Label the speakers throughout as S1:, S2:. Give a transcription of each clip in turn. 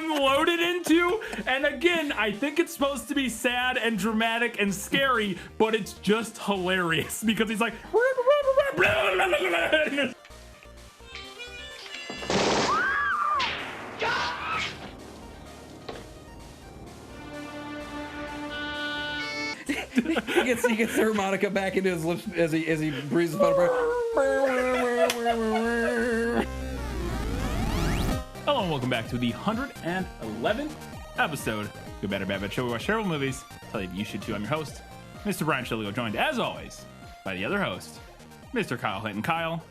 S1: unloaded into. And again, I think it's supposed to be sad and dramatic and scary, but it's just hilarious because he's like,
S2: he gets the harmonica back into his lips as he breathes about.
S1: Hello and welcome back to the 111th episode of Good Bad Media LLC, show where we watch several movies. Tell you you should too. I'm your host, Mr. Brian Shilligo, joined as always by the other host, Mr. Kyle Hinton. Kyle,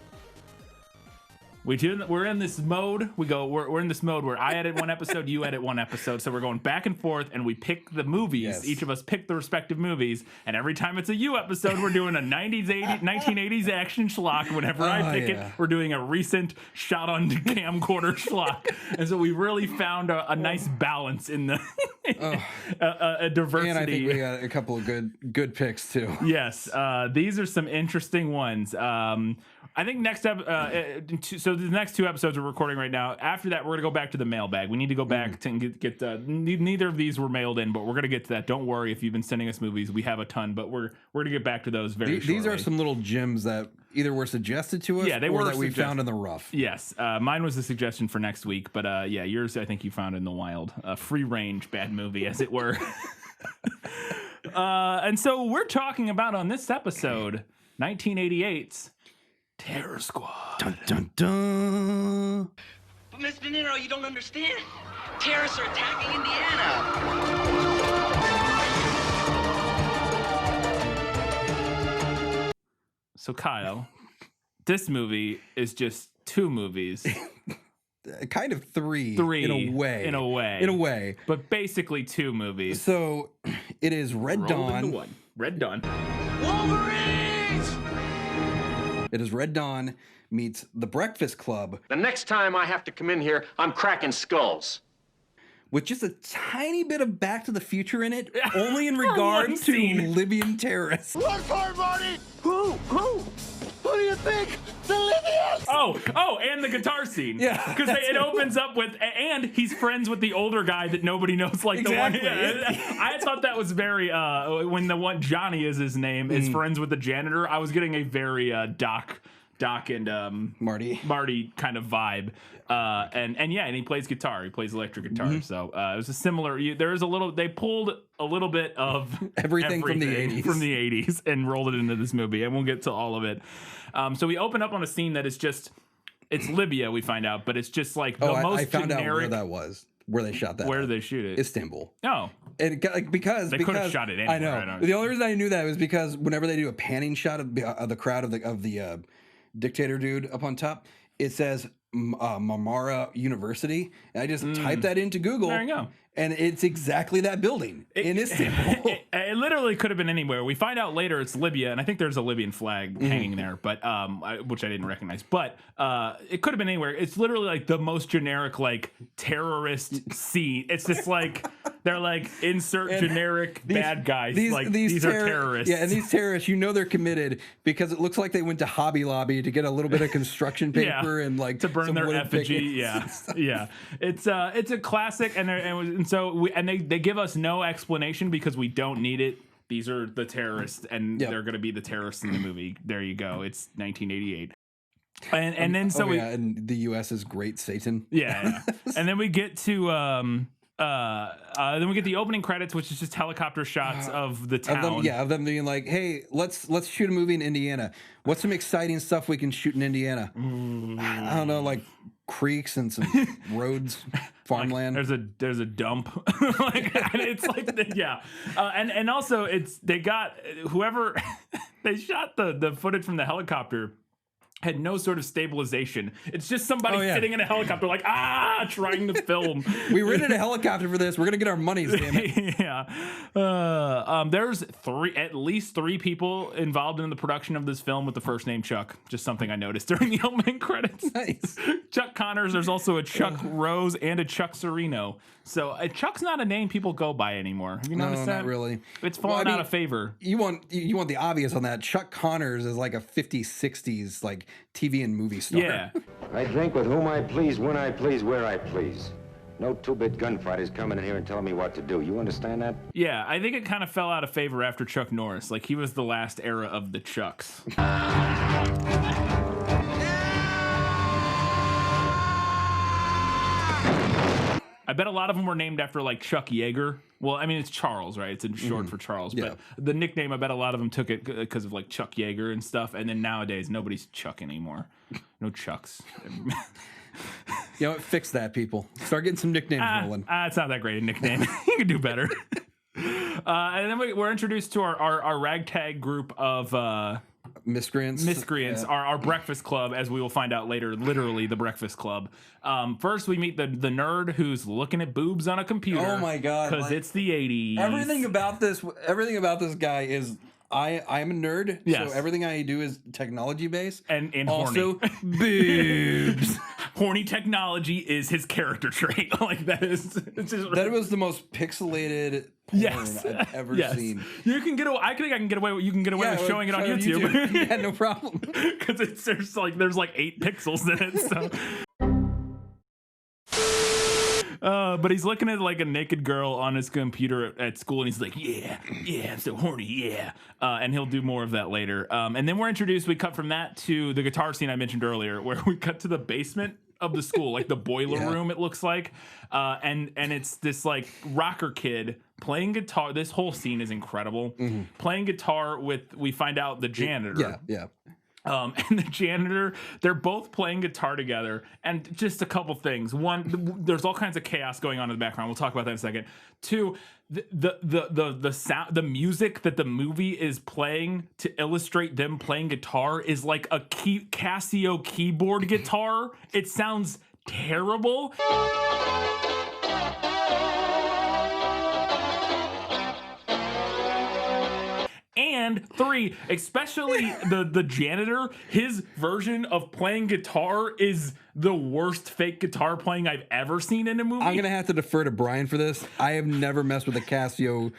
S1: we're in this mode. We're in this mode where I edit one episode, you edit one episode. So we're going back and forth, and we pick the movies.
S2: Yes.
S1: Each of us pick the respective movies, and every time it's a you episode, we're doing a 1980s action schlock. Whenever I pick it, we're doing a recent shot on camcorder schlock. And so we really found a nice balance in the a diversity.
S2: And I think we got a couple of good picks too.
S1: Yes, these are some interesting ones. I think so the next two episodes we're recording right now. After that, we're going to go back to the mailbag. We need to go back to get neither of these were mailed in, but we're going to get to that. Don't worry if you've been sending us movies. We have a ton, but we're going to get back to those very shortly.
S2: These are some little gems that either were suggested to us or that we found in the rough.
S1: Yes. Mine was a suggestion for next week, but yours I think you found in the wild. Free range bad movie, as it were. And so we're talking about on this episode 1988's Terror Squad.
S2: Dun, dun, dun.
S3: But Mr. De Niro, you don't understand. Terrorists are attacking Indiana.
S1: So Kyle, this movie is just two movies.
S2: Kind of three in a way.
S1: But basically two movies.
S2: So it is Red Dawn.
S1: Red Dawn.
S3: Wolverines!
S2: It is Red Dawn meets The Breakfast Club.
S4: The next time I have to come in here, I'm cracking skulls.
S2: With just a tiny bit of Back to the Future in it, only in regard to Libyan terrorists.
S5: Run for it, Marty! Who do you think? The Libyans!
S1: Oh, and the guitar scene.
S2: Yeah.
S1: Because it opens up with, and he's friends with the older guy that nobody knows, like
S2: exactly.
S1: the one. I thought that was very, when the one, Johnny is his name, is friends with the janitor, I was getting a very Doc and Marty kind of vibe. And he plays guitar. He plays electric guitar. So it was a similar. They pulled a little bit of
S2: everything from the
S1: 80s and rolled it into this movie, and we'll get to all of it. So we open up on a scene that is just, it's Libya. We find out, but it's just like the most
S2: I found
S1: generic.
S2: Out where that was. Where they shot that.
S1: Where did they shoot it?
S2: Istanbul.
S1: Oh.
S2: And because
S1: they could have shot it anywhere.
S2: I know. The only reason I knew that was because whenever they do a panning shot of the crowd of the dictator dude up on top, it says Marmara University, and I just typed that into Google.
S1: There you go.
S2: And it's exactly that building in Istanbul.
S1: It literally could have been anywhere. We find out later it's Libya, and I think there's a Libyan flag hanging there, but which I didn't recognize. But it could have been anywhere. It's literally like the most generic, like terrorist scene. It's just like they're like insert generic bad guys. These are terrorists.
S2: Yeah, and these terrorists, they're committed because it looks like they went to Hobby Lobby to get a little bit of construction paper and like
S1: to burn their effigy. Yeah. It's a classic, and they give us no explanation because we don't need it. These are the terrorists, and they're going to be the terrorists in the movie. There you go. It's 1988. And the
S2: U.S. is Great Satan.
S1: Yeah. And then we get to then we get the opening credits, which is just helicopter shots of the town.
S2: Of them being like, "Hey, let's shoot a movie in Indiana. What's some exciting stuff we can shoot in Indiana? I don't know, like creeks and some roads, farmland.
S1: Like there's a dump. It's like and also they got whoever they shot the footage from the helicopter had no sort of stabilization. It's just somebody sitting in a helicopter like, trying to film.
S2: We rented a helicopter for this. We're going to get our monies, damn it.
S1: Yeah. There's at least three people involved in the production of this film with the first name Chuck. Just something I noticed during the opening credits.
S2: Nice.
S1: Chuck Connors. There's also a Chuck Rose and a Chuck Sereno. So Chuck's not a name people go by anymore. Have you noticed that?
S2: No, not really.
S1: It's fallen out of favor.
S2: You want the obvious on that. Chuck Connors is like a 50s, 60s like TV and movie star.
S1: Yeah.
S6: I drink with whom I please, when I please, where I please. No two-bit gunfighters coming in here and telling me what to do. You understand that?
S1: Yeah, I think it kind of fell out of favor after Chuck Norris. Like, he was the last era of the Chucks. I bet a lot of them were named after, like, Chuck Yeager. Well, I mean, it's Charles, right? It's in short for Charles. But the nickname, I bet a lot of them took it because of, like, Chuck Yeager and stuff. And then nowadays, nobody's Chuck anymore. No Chucks.
S2: You know what? Fix that, people. Start getting some nicknames rolling.
S1: It's not that great a nickname. You can do better. And then we're introduced to our ragtag group of...
S2: Miscreants.
S1: Yeah. Our breakfast club, as we will find out later, literally the breakfast club. First, we meet the nerd who's looking at boobs on a computer.
S2: Oh my god!
S1: Because it's the 80s.
S2: Everything about this guy is. I'm a nerd, so everything I do is technology based
S1: and
S2: also
S1: horny.
S2: boobs.
S1: Horny technology is his character trait. Like that
S2: was the most pixelated porn I've ever seen.
S1: You can get away. I think I can get away. You can get away with showing it on YouTube.
S2: Yeah, no problem.
S1: Because there's like 8 pixels in it. So. But he's looking at like a naked girl on his computer at school, and he's like, "Yeah, I'm so horny, yeah." And he'll do more of that later. And then we're introduced. We cut from that to the guitar scene I mentioned earlier, where we cut to the basement of the school, like the boiler room. It looks like, and it's this like rocker kid playing guitar. This whole scene is incredible. Playing guitar with, we find out, the janitor. And the janitor, they're both playing guitar together, and just a couple things. One, there's all kinds of chaos going on in the background. We'll talk about that in a second. Two, the sound, the music that the movie is playing to illustrate them playing guitar is like a Casio keyboard guitar. It sounds terrible. And 3, especially the janitor, his version of playing guitar is the worst fake guitar playing I've ever seen in a movie.
S2: I'm gonna have to defer to Brian for this. I have never messed with a Casio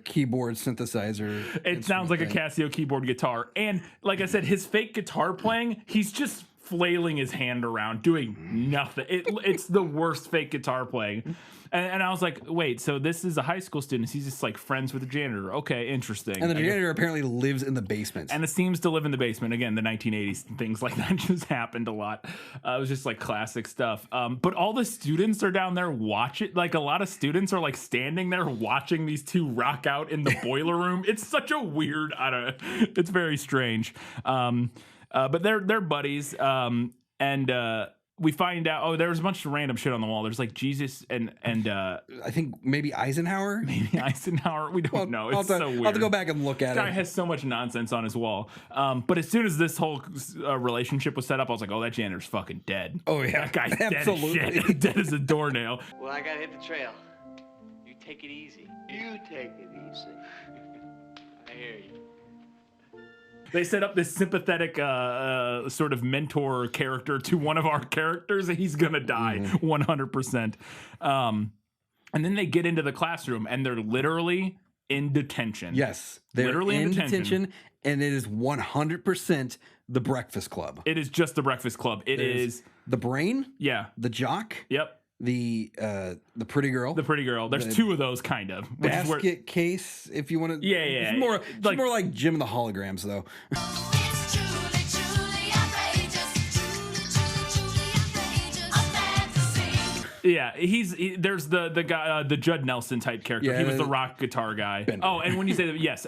S2: keyboard synthesizer.
S1: It sounds like a Casio keyboard guitar. And like I said, his fake guitar playing, he's just flailing his hand around, doing nothing. It's the worst fake guitar playing. And I was like, wait, so this is a high school student. He's just like friends with the janitor. Okay, interesting.
S2: And the janitor apparently lives in the basement.
S1: And it seems to live in the basement. Again, the 1980s, things like that just happened a lot. It was just like classic stuff. But all the students are down there watching. Like a lot of students are like standing there watching these two rock out in the boiler room. It's such a weird, it's very strange. But they're buddies. We find out, there's a bunch of random shit on the wall. There's like Jesus and I
S2: think maybe Eisenhower.
S1: We don't know. It's so weird.
S2: I'll have to go back and look at it.
S1: This guy has so much nonsense on his wall. But as soon as this whole relationship was set up, I was like, oh, that janitor's fucking dead.
S2: Oh yeah,
S1: that guy's dead as shit. Dead as a doornail.
S3: Well, I gotta hit the trail. You take it easy. You take it easy. I hear you.
S1: They set up this sympathetic sort of mentor character to one of our characters, and he's gonna die 100%. And then they get into the classroom, and they're literally in detention.
S2: Yes, they're literally in detention, and it is 100% the Breakfast Club.
S1: It is just the Breakfast Club. It is
S2: the brain.
S1: Yeah,
S2: the jock.
S1: Yep.
S2: The pretty girl.
S1: The pretty girl. There's 2 of those, kind of.
S2: Basket case, if you want to.
S1: Yeah.
S2: It's more like Jim and the Holograms, though.
S1: Yeah, there's the guy, the Judd Nelson type character. He was the rock guitar guy. Oh, and when you say that, yes,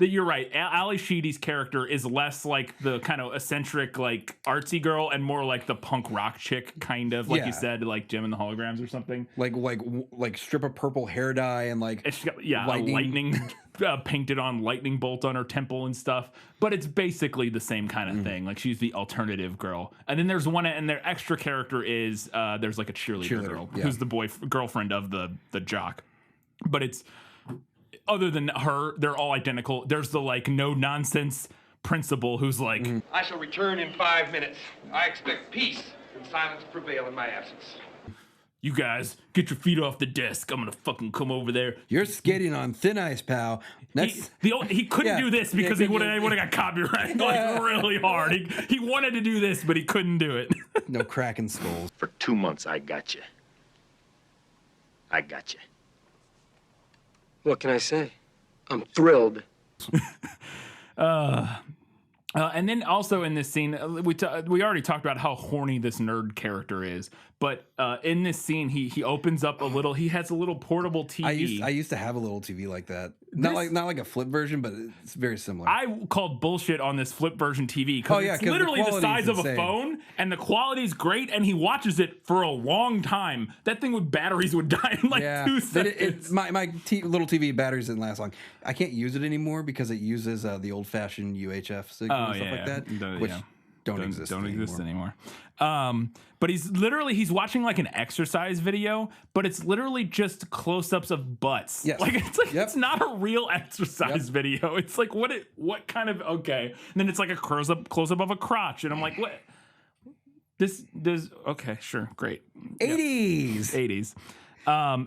S1: you're right. Ali Sheedy's character is less like the kind of eccentric, like artsy girl, and more like the punk rock chick, kind of like you said, like Jim and the Holograms or something.
S2: Like strip of purple hair dye and like
S1: lightning painted on lightning bolt on her temple and stuff. But it's basically the same kind of thing. Like she's the alternative girl. And then there's one, and their extra character is there's like a cheerleader girl who's the girlfriend of the jock. But it's, other than her, they're all identical. There's the like no nonsense principal who's like,
S7: I shall return in 5 minutes. I expect peace and silence to prevail in my absence.
S1: You guys, get your feet off the desk. I'm gonna fucking come over there.
S2: You're skating on thin ice, pal.
S1: He couldn't do this because he would have got copyrighted like really hard. He wanted to do this, but he couldn't do it.
S2: No cracking skulls.
S4: For 2 months, I got you. I got you.
S8: What can I say? I'm thrilled.
S1: And then also in this scene, we already talked about how horny this nerd character is. But in this scene, he opens up a little. He has a little portable TV.
S2: I used to have a little TV like that. Not like a flip version, but it's very similar.
S1: I called bullshit on this flip version TV because it's literally the size of a phone, and the quality's great. And he watches it for a long time. That thing with batteries would die in like 2 seconds.
S2: My little TV batteries didn't last long. I can't use it anymore because it uses the old-fashioned UHF signal and stuff like that, which don't exist anymore.
S1: But he's watching like an exercise video, but it's literally just close-ups of butts.
S2: Yes.
S1: Like it's not a real exercise video. It's like what kind of okay. And then it's like a close-up of a crotch, and I'm like, what? This okay, sure, great.
S2: 80s.
S1: 80s.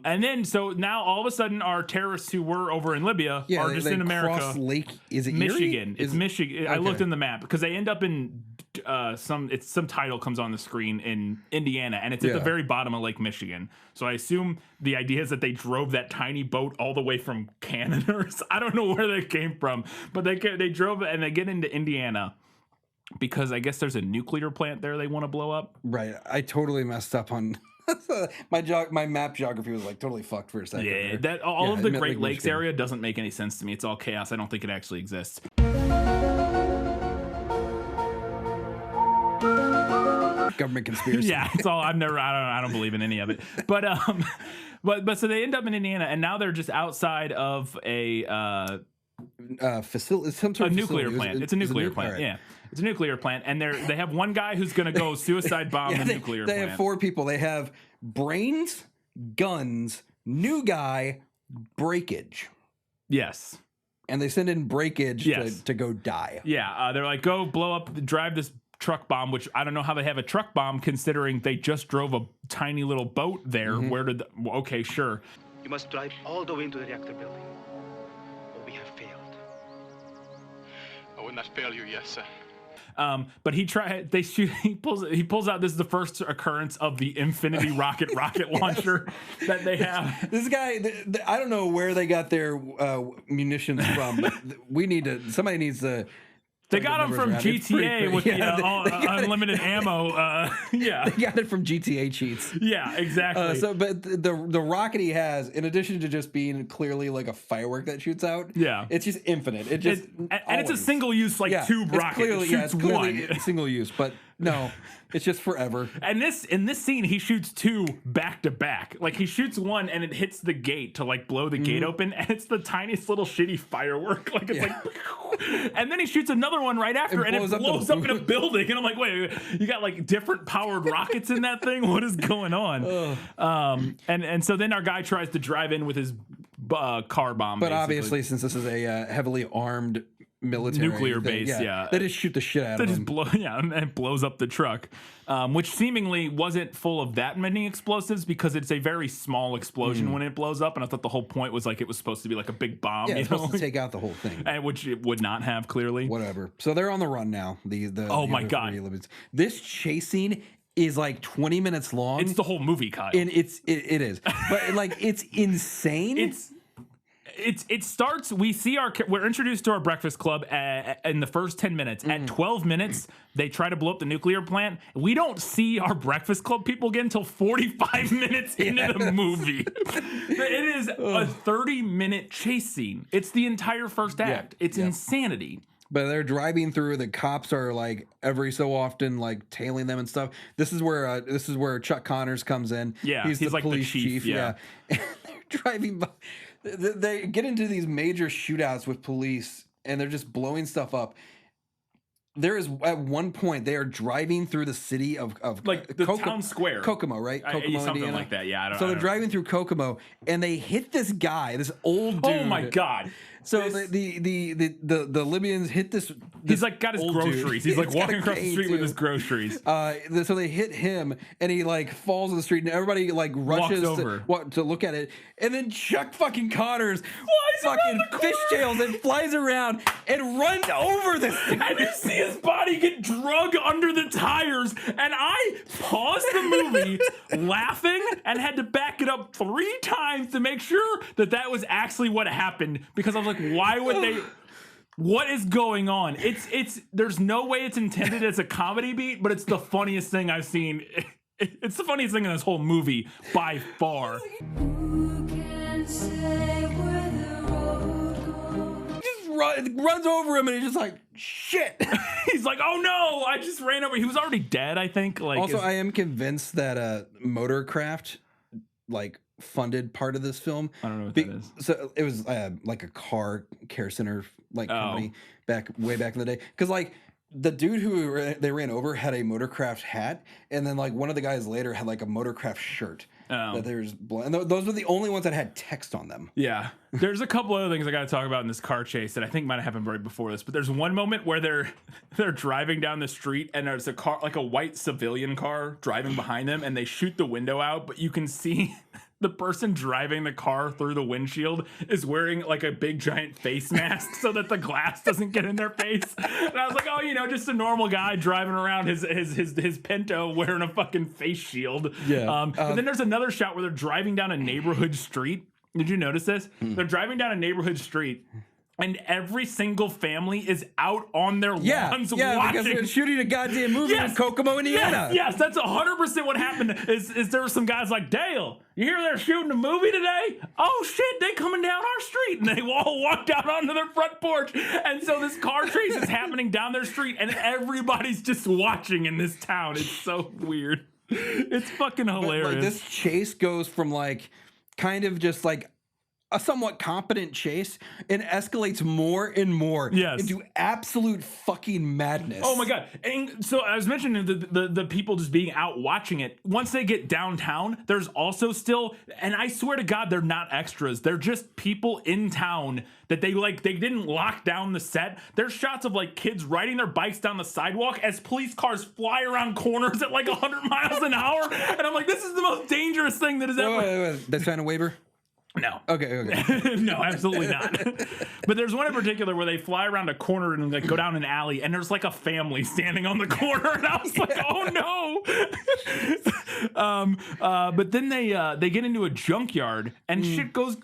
S1: And then so now all of a sudden our terrorists who were over in Libya are just in America.
S2: Cross Lake, is it
S1: Michigan?
S2: Erie?
S1: It's Michigan. Okay. I looked in the map because they end up in some title comes on the screen in Indiana, and it's at the very bottom of Lake Michigan. So I assume the idea is that they drove that tiny boat all the way from Canada. Or I don't know where they came from, but they drove and they get into Indiana. Because I guess there's a nuclear plant there they want to blow up.
S2: Right. I totally messed up on my map geography was like totally fucked for a second.
S1: Yeah, that all of the Great Lakes area doesn't make any sense to me. It's all chaos. I don't think it actually exists.
S2: Government conspiracy.
S1: Yeah, it's all I don't believe in any of it. But so they end up in Indiana, and now they're just outside of a
S2: facility, some sort
S1: a
S2: of
S1: nuclear plant. It's a nuclear plant. Right. Yeah, it's a nuclear plant, and they have one guy who's going to go suicide bomb the nuclear plant.
S2: They have 4 people. They have brains, guns, new guy, breakage.
S1: Yes.
S2: And they send in breakage to go die.
S1: Yeah, they're like, go drive this truck bomb, which I don't know how they have a truck bomb considering they just drove a tiny little boat there. Mm-hmm. Okay, sure.
S9: You must drive all the way into the reactor building. We have failed.
S7: I will not fail you, yes, sir.
S1: But he pulls out. This is the first occurrence of the Infinity rocket launcher that they have.
S2: This guy, I don't know where they got their munitions from. But somebody needs to.
S1: They got them from GTA with the unlimited ammo. Yeah,
S2: they got it from GTA cheats.
S1: Yeah, exactly.
S2: But the rocket he has, in addition to just being clearly like a firework that shoots out, it's just infinite. And
S1: it's a single use tube rocket. It shoots one
S2: single use, but no, it's just forever.
S1: And in this scene, he shoots 2 back to back. Like he shoots one and it hits the gate to blow the gate open, and it's the tiniest little shitty firework. Like it's and then he shoots another one right after, and it blows up in a building. And I'm like, wait, you got different powered rockets in that thing? What is going on? And so then our guy tries to drive in with his car bomb.
S2: But obviously, since this is a heavily armed military
S1: nuclear
S2: thing,
S1: base,
S2: they just shoot the shit out of them.
S1: And blows up the truck, which seemingly wasn't full of that many explosives because it's a very small explosion when it blows up, and I thought the whole point was it was supposed to be like a big bomb.
S2: It's supposed to take out the whole thing,
S1: which it would not have clearly.
S2: Whatever. So they're on the run now.
S1: My god,
S2: this chase scene is 20 minutes long.
S1: It's the whole movie, Kyle.
S2: And it is, but it's insane.
S1: It starts. We're introduced to our Breakfast Club in the first 10 minutes. At 12 minutes, they try to blow up the nuclear plant. We don't see our Breakfast Club people again until 45 minutes into the movie. It is a 30-minute chase scene. It's the entire first act. It's insanity.
S2: But they're driving through. The cops are every so often tailing them and stuff. This is where Chuck Connors comes in.
S1: Yeah,
S2: he's the police
S1: the chief.
S2: Yeah, and they're driving by. They get into these major shootouts with police, and they're just blowing stuff up. There is at one point they are driving through the city of
S1: the town square,
S2: Kokomo, right? Kokomo,
S1: something
S2: Indiana.
S1: Like that. Yeah,
S2: they're driving through Kokomo, and they hit this guy, this old dude.
S1: Oh my god!
S2: So the Libyans hit this.
S1: He's like got his groceries. He's like walking across the street with his groceries.
S2: So they hit him, and he like falls in the street, and everybody like rushes
S1: over
S2: to look at it, and then Chuck fucking Connors fucking fishtails and flies around and runs over this thing.
S1: And you see his body get drug under the tires, and I paused the movie laughing and had to back it up 3 times to make sure that was actually what happened, because I was like, why would they? What is going on? It's there's no way it's intended as a comedy beat, but it's the funniest thing I've seen. It's the funniest thing in this whole movie by far.
S2: Runs over him, and he's just like, shit.
S1: He's like, oh no, I just ran over. He was already dead, I think. Like,
S2: also, I am convinced that Motorcraft like funded part of this film.
S1: I don't know what that is.
S2: So it was like a car care center like company way back in the day. Because like the dude who they ran over had a Motorcraft hat, and then like one of the guys later had like a Motorcraft shirt. That there's and those were the only ones that had text on them.
S1: Yeah, there's a couple other things I got to talk about in this car chase that I think might have happened right before this. But there's one moment where they're driving down the street, and there's a car, like a white civilian car, driving behind them, and they shoot the window out, but you can see the person driving the car through the windshield is wearing like a big giant face mask so that the glass doesn't get in their face. And I was like, oh, just a normal guy driving around his Pinto wearing a fucking face shield.
S2: Yeah.
S1: But then there's another shot where they're driving down a neighborhood street. Did you notice this? They're driving down a neighborhood street, and every single family is out on their lawns watching.
S2: Because they're shooting a goddamn movie in Kokomo, Indiana.
S1: Yes, that's 100% what happened. Is there were some guys like, Dale, you hear they're shooting a movie today? Oh shit, they coming down our street, and they all walked out onto their front porch. And so this car chase is happening down their street, and everybody's just watching in this town. It's so weird. It's fucking hilarious.
S2: But, like, this chase goes from like kind of just like a somewhat competent chase and escalates more and more into absolute fucking madness.
S1: Oh my god. And so I was mentioning the people just being out watching it. Once they get downtown, there's also still, and I swear to God, they're not extras. They're just people in town that they didn't lock down the set. There's shots of like kids riding their bikes down the sidewalk as police cars fly around corners at like 100 miles an hour. And I'm like, this is the most dangerous thing that has ever.
S2: Wait. They signed a waiver?
S1: No.
S2: Okay.
S1: No, absolutely not. But there's one in particular where they fly around a corner and like go down an alley, and there's like a family standing on the corner, and I was like, oh no. But then they get into a junkyard, and shit goes.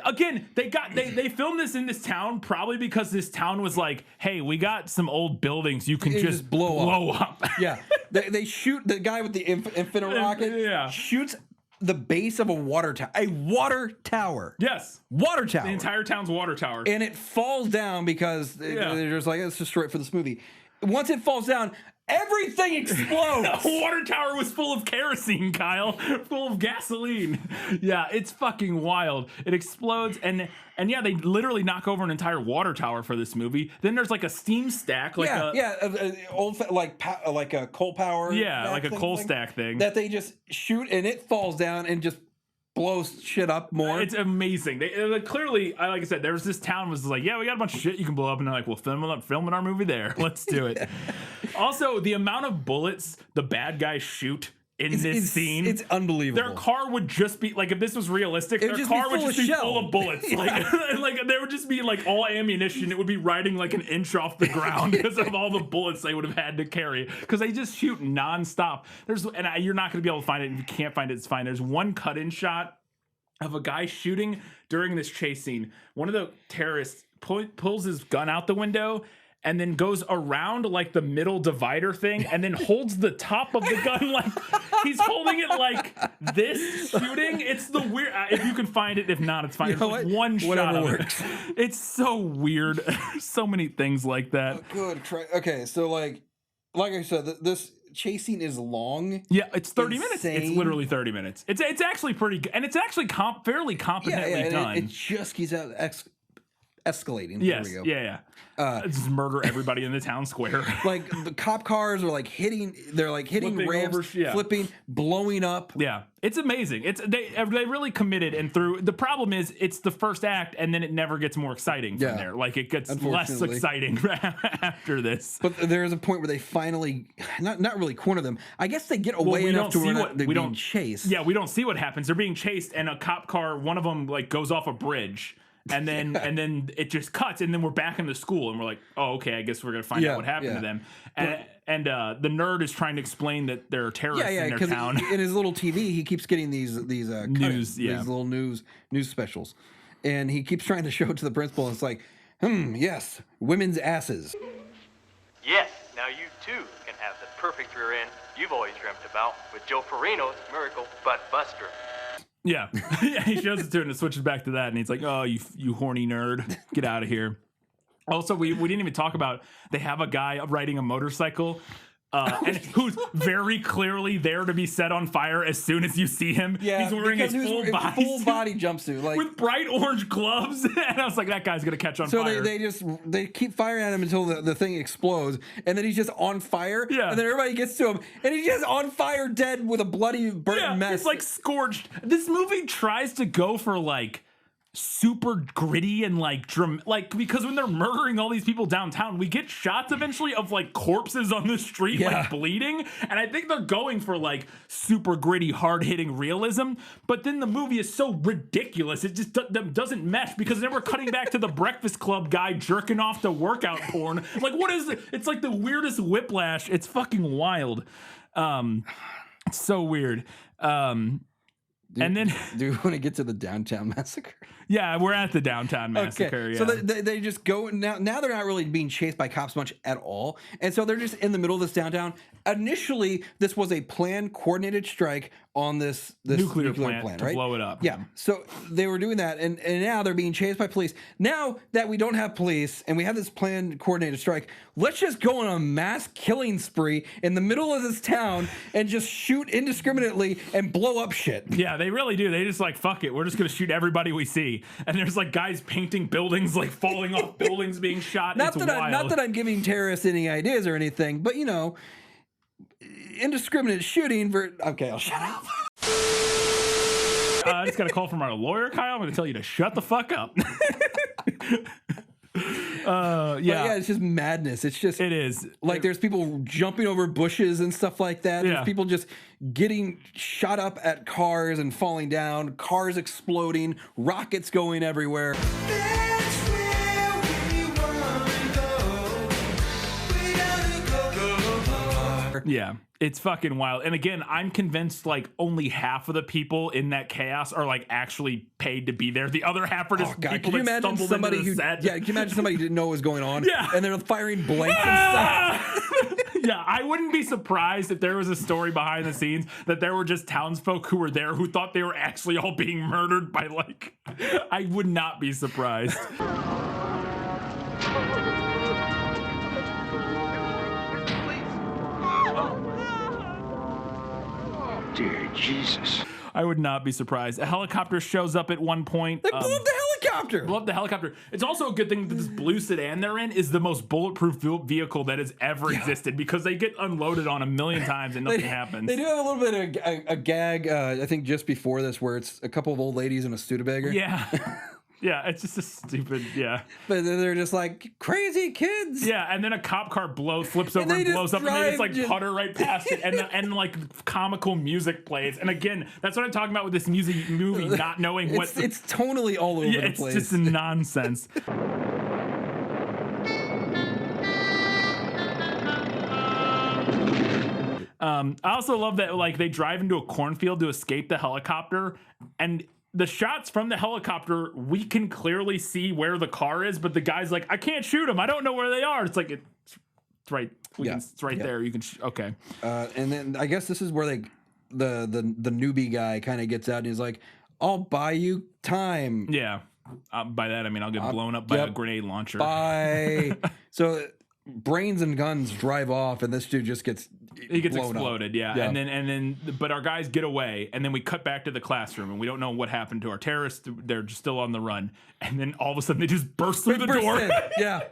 S1: Again, they filmed this in this town probably because this town was like, hey, we got some old buildings you can just blow up.
S2: Yeah. They shoot the guy with the infinite rocket.
S1: Yeah.
S2: Shoots the base of a water tower. A water tower.
S1: Yes.
S2: Water tower.
S1: The entire town's water tower.
S2: And it falls down because they're just like, let's destroy it for this movie. Once it falls down, everything explodes.
S1: The water tower was full of kerosene, Kyle. Full of gasoline. Yeah, it's fucking wild. It explodes, and yeah, they literally knock over an entire water tower for this movie. Then there's like a steam stack, like
S2: old like a coal power.
S1: Yeah, like a coal stack thing
S2: that they just shoot, and it falls down and just blows shit up more.
S1: It's amazing. They clearly, like I said, there's this town was like, yeah, we got a bunch of shit you can blow up, and they're like, well, filming our movie there. Let's do it. Also, the amount of bullets the bad guys shoot in this scene,
S2: it's unbelievable.
S1: Their car would just be like, if this was realistic, their car would just be full of bullets. Like there would just be like all ammunition. It would be riding like an inch off the ground because of all the bullets they would have had to carry, because they just shoot nonstop. You're not going to be able to find it. If you can't find it, it's fine. There's one cut-in shot of a guy shooting during this chase scene. One of the terrorists pulls his gun out the window and then goes around like the middle divider thing and then holds the top of the gun like he's holding it like this, shooting. It's the weird. If you can find it, if not, it's fine. It's like one shot of it. It's so weird. So many things like that.
S2: Oh, good. Okay, so like I said, this chase scene is long.
S1: Yeah, it's 30 minutes. It's literally 30 minutes. It's actually pretty good, and it's actually fairly competently done.
S2: It just keeps out escalating.
S1: Yes.
S2: There we go.
S1: Yeah. Just murder everybody in the town square.
S2: Like the cop cars are like hitting. They're like hitting
S1: Flipping
S2: ramps,
S1: over, yeah.
S2: flipping, blowing up.
S1: Yeah, it's amazing. They really committed, and through the problem is it's the first act, and then it never gets more exciting from there. Like it gets less exciting after this.
S2: But there is a point where they finally not really corner them. I guess they get away enough to where they're being chased.
S1: Yeah, we don't see what happens. They're being chased, and a cop car, one of them like goes off a bridge. And then and then it just cuts, and then we're back in the school, and we're like, oh, okay, I guess we're gonna find out what happened to them. And the nerd is trying to explain that there are terrorists in their town.
S2: In his little TV, he keeps getting these
S1: news,
S2: these little news specials, and he keeps trying to show it to the principal. And it's like, yes, women's asses.
S10: Yes, now you too can have the perfect rear end you've always dreamt about with Joe Farino's Miracle Butt Buster.
S1: Yeah. He shows it to him and switches back to that, and he's like, oh, you horny nerd, get out of here. Also, we didn't even talk about, they have a guy riding a motorcycle and who's very clearly there to be set on fire as soon as you see him.
S2: Yeah,
S1: he's wearing a full
S2: body jumpsuit, like
S1: with bright orange gloves, and I was like, that guy's gonna catch on fire.
S2: So they keep firing at him until the thing explodes, and then he's just on fire.
S1: Yeah,
S2: and then everybody gets to him, and he's just on fire, dead with a bloody burnt mess.
S1: It's like scorched. This movie tries to go for like super gritty and like because when they're murdering all these people downtown, we get shots eventually of like corpses on the street like bleeding, and I think they're going for like super gritty, hard-hitting realism, but then the movie is so ridiculous it just doesn't mesh, because then we're cutting back to the Breakfast Club guy jerking off to workout porn. Like, what is it? It's like the weirdest whiplash. It's fucking wild. It's so weird. And then,
S2: do you want to get to the downtown massacre?
S1: Yeah, we're at the downtown massacre.
S2: Okay.
S1: Yeah.
S2: So they just go now. Now they're not really being chased by cops much at all, and so they're just in the middle of this downtown. Initially, this was a planned, coordinated strike on this nuclear plant,
S1: to
S2: right?
S1: blow it up.
S2: Yeah. So they were doing that, and now they're being chased by police. Now that we don't have police and we have this planned, coordinated strike, let's just go on a mass killing spree in the middle of this town and just shoot indiscriminately and blow up shit.
S1: Yeah, they really do. They just like, fuck it, we're just gonna shoot everybody we see. And there's like guys painting buildings, like falling off buildings, being shot. Not
S2: that I'm giving terrorists any ideas or anything, but you know, indiscriminate shooting. Okay, I'll shut up.
S1: I just got a call from our lawyer, Kyle. I'm going to tell you to shut the fuck up.
S2: Yeah, it's just madness. It
S1: is
S2: like there's people jumping over bushes and stuff like that. There's people just getting shot up at cars and falling down, cars exploding, rockets going everywhere. That's where we wanna go. We gotta go.
S1: Yeah, it's fucking wild. And again, I'm convinced like only half of the people in that chaos are like actually paid to be there. The other half are just people that stumbled into the set.
S2: Yeah, can you imagine somebody who didn't know what was going on?
S1: Yeah.
S2: And they're firing blanks and stuff.
S1: Yeah, I wouldn't be surprised if there was a story behind the scenes that there were just townsfolk who were there who thought they were actually all being murdered by like, I would not be surprised.
S6: Dear Jesus.
S1: I would not be surprised. A helicopter shows up at one point.
S2: They blew up the helicopter.
S1: Blew up the helicopter. It's also a good thing that this blue sedan they're in is the most bulletproof vehicle that has ever existed, because they get unloaded on a million times and nothing happens.
S2: They do have a little bit of a gag, I think, just before this, where it's a couple of old ladies in a Studebaker.
S1: Yeah. Yeah, it's just a stupid,
S2: But then they're just like, crazy kids.
S1: Yeah, and then a cop car flips over and blows up, and they just like putter right past it, and like comical music plays. And again, that's what I'm talking about with this movie, not knowing what...
S2: It's tonally all over the place.
S1: It's just nonsense. I also love that like they drive into a cornfield to escape the helicopter, and the shots from the helicopter, we can clearly see where the car is, but the guy's like, I can't shoot them. I don't know where they are. It's like, it's right. It's right there. You can, okay.
S2: And then I guess this is where the newbie guy kind of gets out and he's like, I'll buy you time.
S1: Yeah. By that, I mean, I'll get blown up by a grenade launcher.
S2: Bye. So brains and guns drive off, and this dude just gets
S1: exploded. Yeah. And then but our guys get away, and then we cut back to the classroom, and we don't know what happened to our terrorists. They're just still on the run, and then all of a sudden they just burst through the door.
S2: Yeah.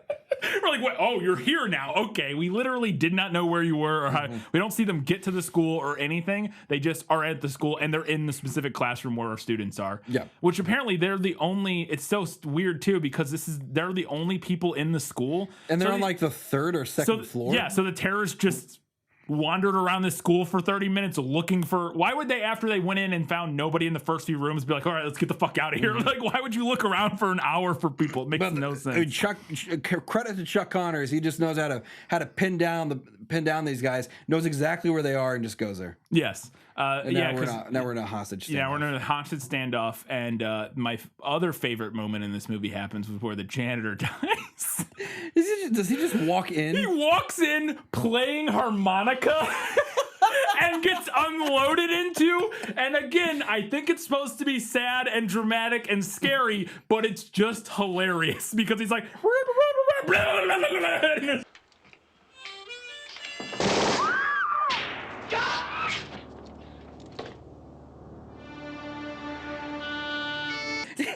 S1: We're like, what? Oh, you're here now. Okay. We literally did not know where you were, or how. We don't see them get to the school or anything. They just are at the school, and they're in the specific classroom where our students are.
S2: Yeah.
S1: Which apparently they're the only. It's so weird too, because they're the only people in the school,
S2: and they're on like the third or second floor.
S1: Yeah. So the terrorists just wandered around the school for 30 minutes looking for. Why would they, after they went in and found nobody in the first few rooms, be like, all right, let's get the fuck out of here? Like, why would you look around for an hour for people? It makes no sense.
S2: Credit to Chuck Connors. He just knows how to pin down these guys, knows exactly where they are, and just goes there.
S1: Yes.
S2: Now we're in a hostage standoff.
S1: Yeah, we're in a hostage standoff, and my other favorite moment in this movie happens where the janitor dies.
S2: Does he just walk in?
S1: He walks in playing harmonica and gets unloaded into. And again, I think it's supposed to be sad and dramatic and scary, but it's just hilarious because he's like...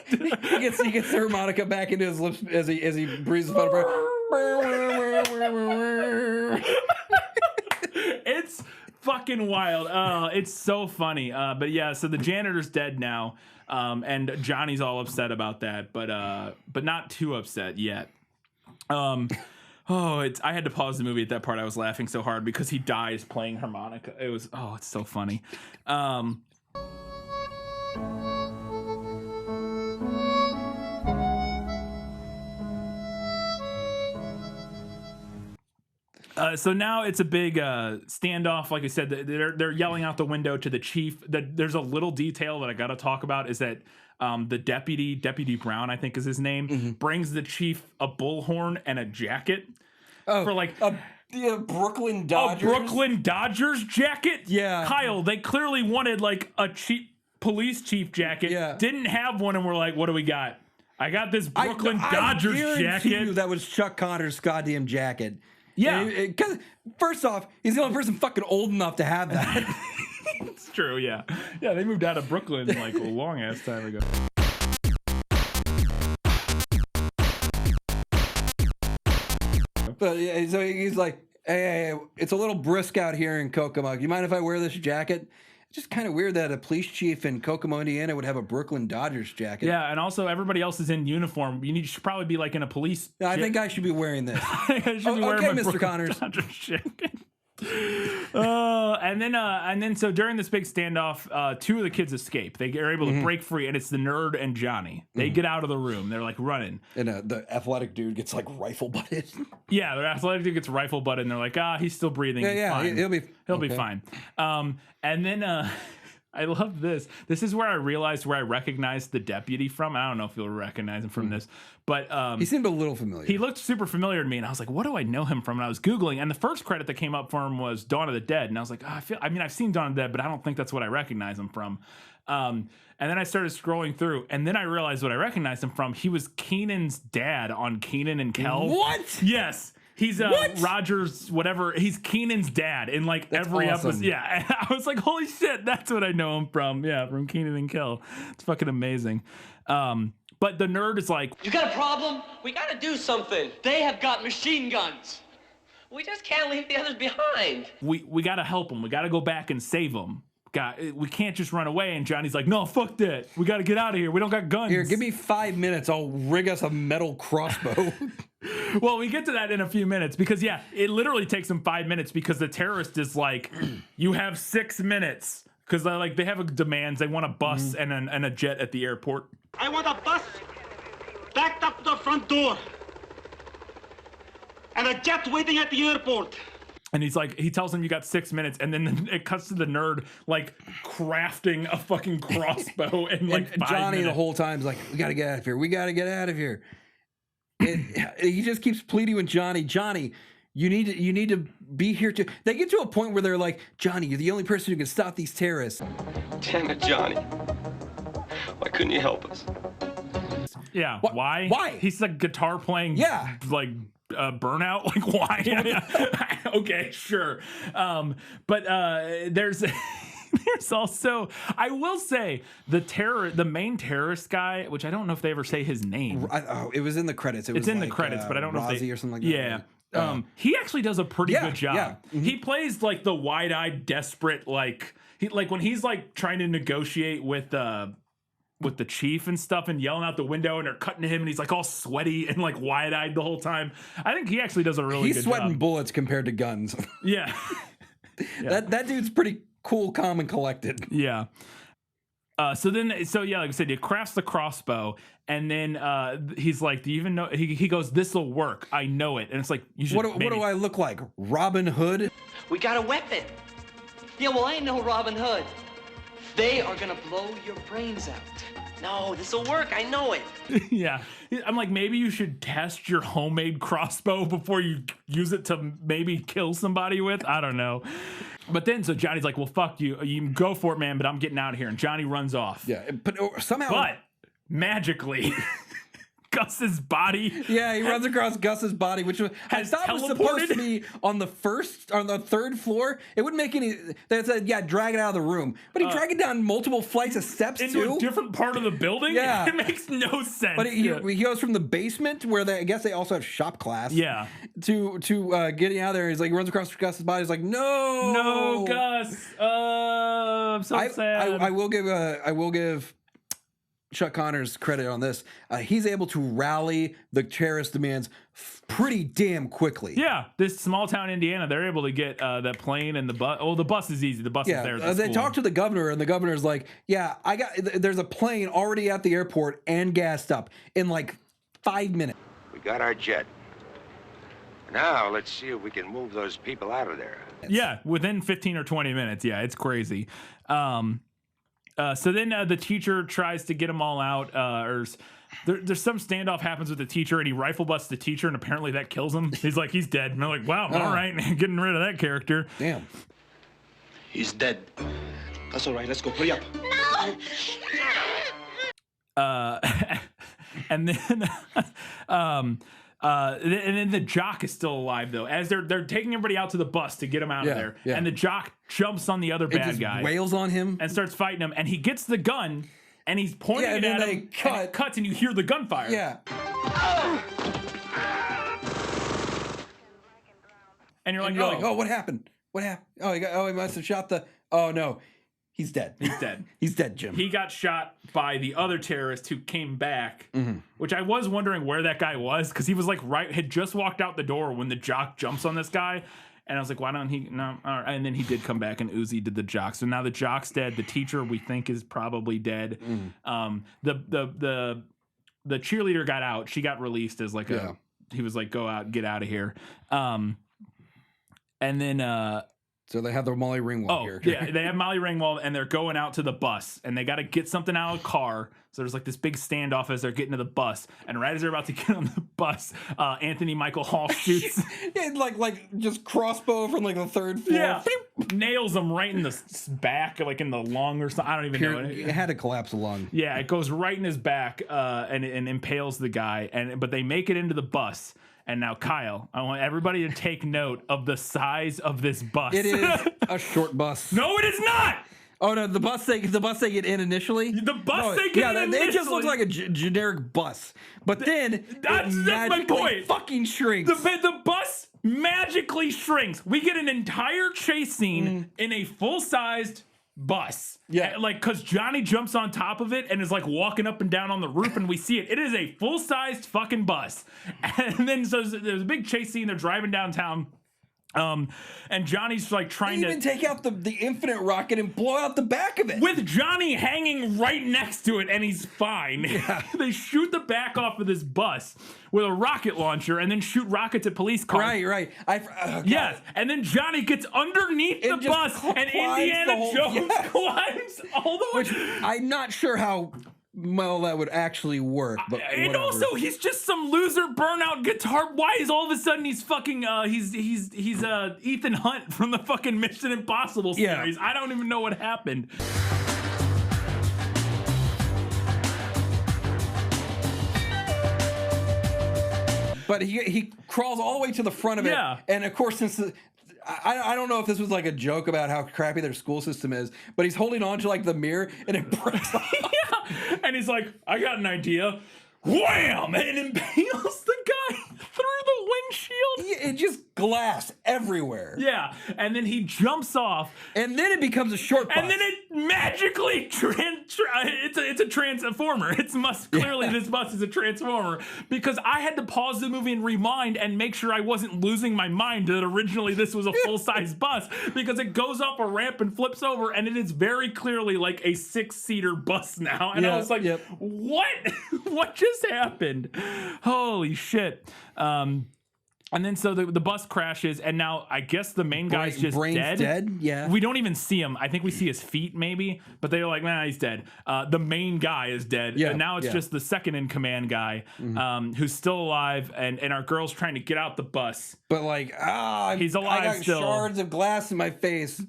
S2: he gets the harmonica back into his lips as he breathes the breath.
S1: It's fucking wild. It's so funny. But yeah, so the janitor's dead now, and Johnny's all upset about that, but not too upset yet. I had to pause the movie at that part. I was laughing so hard because he dies playing harmonica. It's so funny. So now it's a big standoff. Like I said, they're yelling out the window to the chief. There's a little detail that I got to talk about is that the Deputy Brown, I think is his name, brings the chief a bullhorn and a jacket for like
S2: a Brooklyn Dodgers.
S1: A Brooklyn Dodgers jacket.
S2: Yeah,
S1: Kyle. They clearly wanted like a police chief jacket.
S2: Yeah,
S1: didn't have one, and we're like, what do we got? I got this Brooklyn Dodgers jacket.
S2: That was Chuck Connors' goddamn jacket.
S1: Yeah,
S2: because first off, he's the only person fucking old enough to have that.
S1: It's true. Yeah, they moved out of Brooklyn like a long ass time ago.
S2: But yeah, so he's like, hey, it's a little brisk out here in Kokomo. You mind if I wear this jacket? It's just kind of weird that a police chief in Kokomo, Indiana would have a Brooklyn Dodgers jacket.
S1: Yeah, and also everybody else is in uniform. You should probably be like in a police.
S2: No, I think I should be wearing this.
S1: I should be wearing
S2: okay,
S1: my
S2: Mr.
S1: Brooklyn
S2: Connors.
S1: Dodgers jacket. And then so during this big standoff, two of the kids escape. They are able to break free, and it's the nerd and Johnny. They get out of the room. They're like running,
S2: and the athletic dude gets like rifle butted.
S1: Yeah, the athletic dude gets rifle butted, and they're like, he's still breathing.
S2: Yeah,
S1: he's fine. He'll be fine. And then I love this. This is where I realized where I recognized the deputy from. I don't know if you'll recognize him from this, but
S2: he seemed a little familiar.
S1: He looked super familiar to me, and I was like, "What do I know him from?" And I was googling, and the first credit that came up for him was Dawn of the Dead, and I was like, I've seen Dawn of the Dead, but I don't think that's what I recognize him from. And then I started scrolling through, and then I realized what I recognized him from. He was Keenan's dad on Keenan and Kel.
S2: What?
S1: Yes. He's Rogers, whatever. He's Keenan's dad in like every episode. Yeah. And I was like, holy shit, that's what I know him from. Yeah, from Keenan and Kel. It's fucking amazing. But the nerd is like,
S11: you got a problem? We got to do something. They have got machine guns. We just can't leave the others behind.
S1: We got to help them. We got to go back and save them. We can't just run away. And Johnny's like, no, fuck that. We got to get out of here. We don't got guns.
S2: Here, give me 5 minutes. I'll rig us a metal crossbow.
S1: Well, we get to that in a few minutes because, yeah, it literally takes them 5 minutes because the terrorist is like, you have 6 minutes. Because they have demands. They want a bus and a jet at the airport.
S5: I want a bus backed up to the front door and a jet waiting at the airport.
S1: And he tells him you got 6 minutes, and then it cuts to the nerd like crafting a fucking crossbow in like 5
S2: Johnny
S1: minutes.
S2: The whole time's like, we gotta get out of here. We gotta get out of here. He just keeps pleading with Johnny. Johnny, you need to be here too. They get to a point where they're like, Johnny, you're the only person who can stop these terrorists.
S8: Damn it, Johnny. Why couldn't you help us?
S1: Yeah. Why?
S2: Why?
S1: He's like guitar playing.
S2: Yeah.
S1: Like burnout? Like, why? Okay, sure. But there's there's also, I will say, the main terrorist guy, which I don't know if they ever say his name.
S2: It was in the credits.
S1: It's in the credits, but I don't know if they,
S2: or something like
S1: that. Yeah. He actually does a pretty good job.
S2: Yeah. Mm-hmm.
S1: He plays like the wide-eyed, desperate, like when he's like trying to negotiate with the chief and stuff and yelling out the window and they're cutting to him and he's like all sweaty and like wide-eyed the whole time. I think he actually does a really good job.
S2: He's sweating bullets compared to guns.
S1: Yeah.
S2: That dude's pretty cool, calm, and collected.
S1: Yeah. So yeah, like I said, he crafts the crossbow, and then he's like, "Do you even know?" He goes, "This will work. I know it." And it's like, "You should."
S2: What do I look like? Robin Hood?
S11: We got a weapon. Yeah, well, I know Robin Hood. They are gonna blow your brains out. No, this'll work. I know it.
S1: Yeah, I'm like, maybe you should test your homemade crossbow before you use it to maybe kill somebody with. I don't know. But then, so Johnny's like, well, fuck you. You can go for it, man, but I'm getting out of here. And Johnny runs off.
S2: Yeah, but somehow...
S1: But, magically, Gus's body...
S2: Yeah, he runs across Gus's body, which I thought was supposed to be on the third floor. It wouldn't make any... They said, yeah, drag it out of the room. But he dragged it down multiple flights of steps,
S1: into a different part of the building?
S2: Yeah.
S1: It makes no sense.
S2: But he goes from the basement, where I guess they also have shop class.
S1: Yeah.
S2: To getting out of there. He's like, he runs across Gus's body. He's like, no.
S1: No, Gus. I'm so sad.
S2: I will give Chuck Connors credit on this. He's able to rally the terrorist demands pretty damn quickly.
S1: Yeah, this small town Indiana, they're able to get that plane and the bus. Oh, the bus is easy. The bus is there.
S2: They talk to the governor, and the governor's like, "Yeah, there's a plane already at the airport and gassed up in like 5 minutes."
S6: We got our jet. Now let's see if we can move those people out of there.
S1: Yeah, within 15 or 20 minutes. Yeah, it's crazy. So then the teacher tries to get them all out. There's some standoff happens with the teacher, and he rifle busts the teacher, and apparently that kills him. He's like, he's dead. And they're like, wow, all right, getting rid of that character.
S2: Damn.
S9: He's dead. That's all right. Let's go. Hurry up.
S1: No. And then the jock is still alive though, as they're taking everybody out to the bus to get him out of there. Yeah. And the jock jumps on the other bad guy,
S2: wails on him,
S1: and starts fighting him. And he gets the gun, and he's pointing it at him. And it cuts, and you hear the gunfire.
S2: Yeah.
S1: And you're like,
S2: oh, what happened? What happened? Oh, he must have shot the. Oh no. He's dead.
S1: He's dead.
S2: He's dead, Jim.
S1: He got shot by the other terrorist who came back, which I was wondering where that guy was, because he was like had just walked out the door when the jock jumps on this guy, and I was like, why don't he? No, all right. And then he did come back, and Uzi did the jock. So now the jock's dead. The teacher we think is probably dead. The cheerleader got out. She got released as like he was like, go out, get out of here. And then.
S2: So they have the Molly Ringwald character.
S1: Yeah, they have Molly Ringwald, and they're going out to the bus, and they got to get something out of the car. So there's like this big standoff as they're getting to the bus, and right as they're about to get on the bus, Anthony Michael Hall shoots.
S2: like just crossbow from like the third floor.
S1: Yeah, nails him right in the back, like in the lung or something. I don't even know.
S2: It had to collapse a lung.
S1: Yeah, it goes right in his back, and impales the guy. But they make it into the bus. And now, Kyle, I want everybody to take note of the size of this bus.
S2: It is a short bus.
S1: No, it is not.
S2: Oh no, the bus they get in initially.
S1: The bus they get in initially.
S2: It just looks like a generic bus, but then
S1: that's my point.
S2: Fucking shrinks.
S1: The bus magically shrinks. We get an entire chase scene in a full-sized bus.
S2: Yeah,
S1: like because Johnny jumps on top of it and is like walking up and down on the roof, and we see it. It is a full-sized fucking bus. And then so there's a big chase scene. They're driving downtown. And Johnny's like trying to
S2: even take out the infinite rocket and blow out the back of it
S1: with Johnny hanging right next to it, and he's fine. Yeah. They shoot the back off of this bus with a rocket launcher and then shoot rockets at police cars.
S2: Right.
S1: Yes, and then Johnny gets underneath the bus, and Indiana Jones climbs all the way.
S2: Which I'm not sure how well that would actually work, but
S1: and also he's just some loser burnout guitar. Why is all of a sudden he's fucking he's Ethan Hunt from the fucking Mission Impossible series? I don't even know what happened.
S2: But he crawls all the way to the front of it. And of course, since I don't know if this was like a joke about how crappy their school system is, but he's holding on to like the mirror and it breaks off.
S1: And he's like, I got an idea. Wham! And impales the guy through the windshield.
S2: It just glass everywhere.
S1: Yeah, and then he jumps off,
S2: and then it becomes a short bus.
S1: And then it magically it's a transformer. Clearly this bus is a transformer, because I had to pause the movie and rewind and make sure I wasn't losing my mind that originally this was a full-size bus, because it goes up a ramp and flips over, and it is very clearly like a 6-seater bus now. And I was like, what? What just happened? Holy shit. And then so the bus crashes, and now I guess the main guy's just dead.
S2: Yeah.
S1: We don't even see him. I think we see his feet maybe, but they're like, nah, he's dead. The main guy is dead.
S2: Yeah,
S1: And now it's just the second in command guy who's still alive, and our girl's trying to get out the bus.
S2: But like,
S1: he's alive
S2: I got
S1: still.
S2: Shards of glass in my face.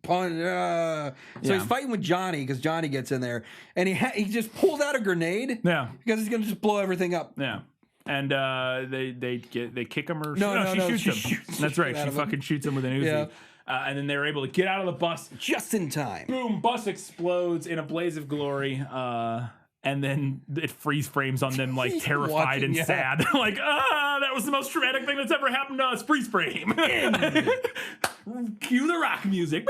S2: So he's fighting with Johnny, because Johnny gets in there, and he just pulls out a grenade.
S1: Yeah.
S2: Because he's gonna just blow everything up.
S1: Yeah. And they kick him or
S2: she
S1: shoots him. That's right. She fucking shoots him with an Uzi.
S2: Yeah.
S1: And then they're able to get out of the bus
S2: just in time.
S1: Boom! Bus explodes in a blaze of glory. And then it freeze frames on them like terrified and sad. Like, that was the most traumatic thing that's ever happened to us. Freeze frame. Cue the rock music.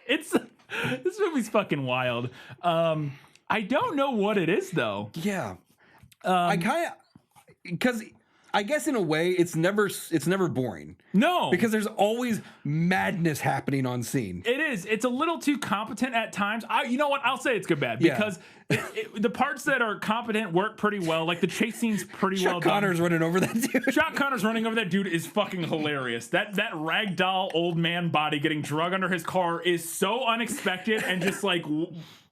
S1: This movie's fucking wild. I don't know what it is though.
S2: Yeah. I kind of, because I guess in a way it's never boring.
S1: No,
S2: because there's always madness happening on scene.
S1: It is. It's a little too competent at times. You know what? I'll say it's good bad, because the parts that are competent work pretty well. Like the chase scene's pretty well done.
S2: Sean Connor's running over that dude.
S1: Sean Connor's running over that dude is fucking hilarious. That ragdoll old man body getting drug under his car is so unexpected and just like.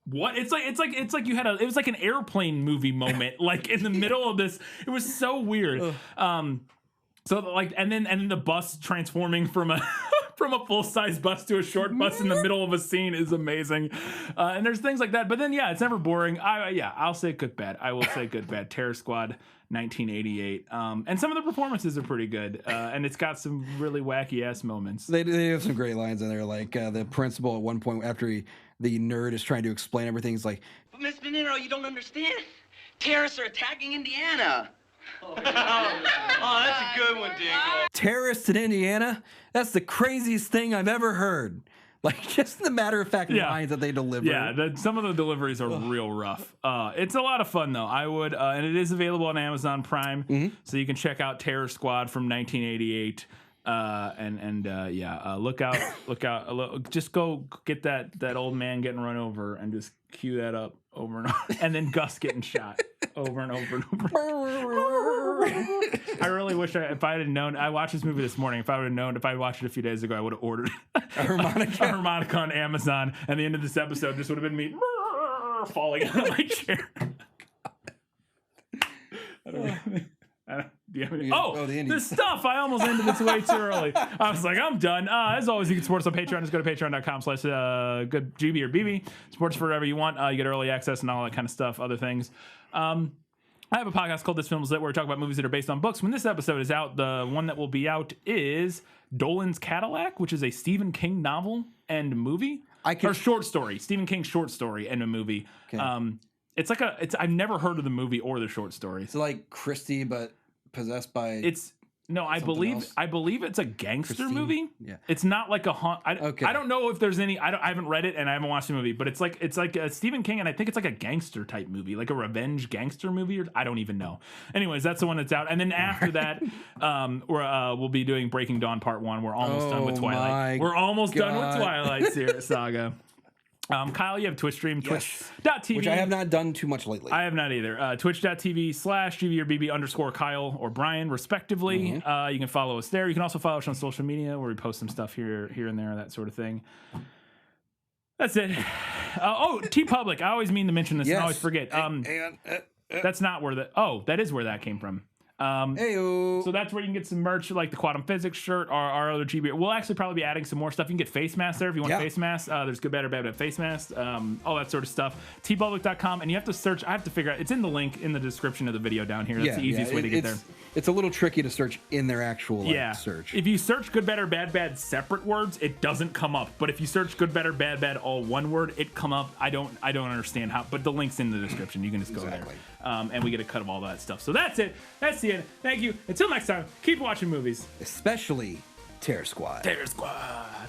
S1: What? It's like you had it was like an airplane movie moment, like in the middle of this. It was so weird. So like, and then the bus transforming from a full-size bus to a short bus in the middle of a scene is amazing. And there's things like that. But then it's never boring. I'll say good bad. I will say good bad. Terror Squad 1988. And some of the performances are pretty good. And it's got some really wacky ass moments.
S2: They have some great lines in there, like the principal at one point after the nerd is trying to explain everything. He's like,
S11: "But Miss Venero, you don't understand. Terrorists are attacking Indiana."
S10: Oh, that's a good one, Dingle.
S2: Terrorists in Indiana? That's the craziest thing I've ever heard. Like, just the matter-of-fact lines that they deliver.
S1: Yeah, some of the deliveries are real rough. It's a lot of fun, though. I would, and it is available on Amazon Prime, so you can check out Terror Squad from 1988. Look out! Just go get that old man getting run over, and just cue that up over and over, and then Gus getting shot over and over and over. I really wish if I had known. I watched this movie this morning. If I would have known, if I watched it a few days ago, I would have ordered
S2: a harmonica
S1: on Amazon, and the end of this episode just would have been me falling out of my chair. Do you have any? The stuff! I almost ended this way too early. I was like, I'm done. As always, you can support us on Patreon. Just go to patreon.com/good GBorBB. Support us for whatever you want. You get early access and all that kind of stuff, other things. I have a podcast called This Film Is Lit, where we talk about movies that are based on books. When this episode is out, the one that will be out is Dolan's Cadillac, which is a Stephen King novel and movie. Or short story. Stephen King short story and a movie. Okay. I've never heard of the movie or the short story.
S2: It's like Christie, but possessed by
S1: I believe it's a gangster movie.
S2: Yeah,
S1: it's not like a haunt. I don't know if there's any. I haven't read it and I haven't watched the movie, but it's like a Stephen King, and I think it's like a gangster type movie, like a revenge gangster movie, or I don't even know. Anyways, that's the one that's out, and then after that, we'll be doing Breaking Dawn Part 1. We're almost done with Twilight. We're almost done with Twilight saga. Kyle, you have Twitch stream, twitch.tv.
S2: Which I have not done too much lately.
S1: I have not either. Twitch.tv/GBorBB_Kyle or Brian, respectively. You can follow us there. You can also follow us on social media where we post some stuff here and there, that sort of thing. That's it. TeePublic. I always mean to mention this and I always forget. That's not where that is where that came from.
S2: Heyo.
S1: So that's where you can get some merch, like the Quantum Physics shirt, our other GB. We'll actually probably be adding some more stuff. You can get face masks there if you want face masks. There's Good, Bad, or Bad face masks, all that sort of stuff. tpublic.com, and you have to search. I have to figure out. It's in the link in the description of the video down here. That's the easiest way to get there.
S2: It's a little tricky to search in their actual search.
S1: If you search Good, Bad, or Bad separate words, it doesn't come up. But if you search Good, Bad, or Bad all one word, it come up. I don't understand how. But the link's in the description. You can just go there. And we get a cut of all that stuff. So that's it. That's the end. Thank you. Until next time, keep watching movies.
S2: Especially Terror Squad.
S1: Terror Squad.